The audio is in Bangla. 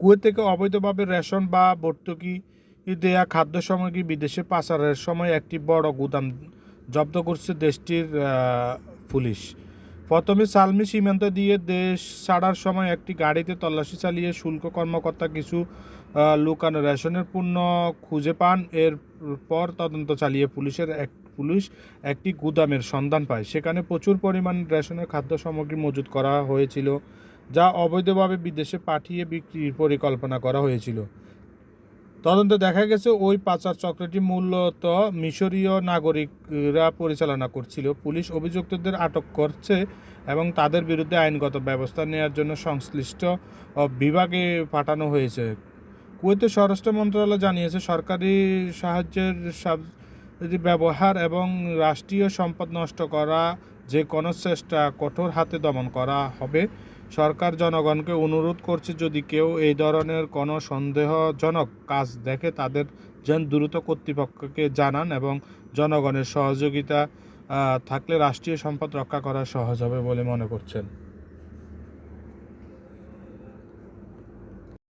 কুয়েত থেকে অবৈধভাবে রেশন বা ভর্তুকি দেয়া খাদ্য সামগ্রী বিদেশে পাচারের সময় একটি বড় গুদাম জব্দ করছে দেশটির পুলিশ। প্রথমে সালমি সীমান্ত দিয়ে দেশ ছাড়ার সময় একটি গাড়িতে তল্লাশি চালিয়ে শুল্ক কর্মকর্তা কিছু লুকানো রেশনের পণ্য খুঁজে পান। এরপর তদন্ত চালিয়ে পুলিশ একটি গুদামের সন্ধান পায়। সেখানে প্রচুর পরিমাণ রেশনের খাদ্য সামগ্রী মজুত করা হয়েছিল, যা অবৈধভাবে বিদেশে পাঠিয়ে বিক্রির পরিকল্পনা করা হয়েছিল। তদন্তে দেখা গেছে ওই পাচার চক্রটি মূলত মিশরীয় নাগরিকরা পরিচালনা করছিল। পুলিশ অভিযুক্তদের আটক করছে এবং তাদের বিরুদ্ধে আইনগত ব্যবস্থা নেওয়ার জন্য সংশ্লিষ্ট বিভাগে পাঠানো হয়েছে। কুয়েতের স্বরাষ্ট্র মন্ত্রণালয় জানিয়েছে, সরকারি সাহায্যের ব্যবহার এবং রাষ্ট্রীয় সম্পদ নষ্ট করা যে কোনো চেষ্টা কঠোর হাতে দমন করা হবে। সরকার জনগণকে অনুরোধ করছে, যদি কেউ এই ধরনের কোনো সন্দেহজনক কাজ দেখে তাদের যেন দ্রুত কর্তৃপক্ষকে জানান এবং জনগণের সহযোগিতা থাকলে রাষ্ট্রীয় সম্পদ রক্ষা করা সহজ হবে বলে মনে করছেন।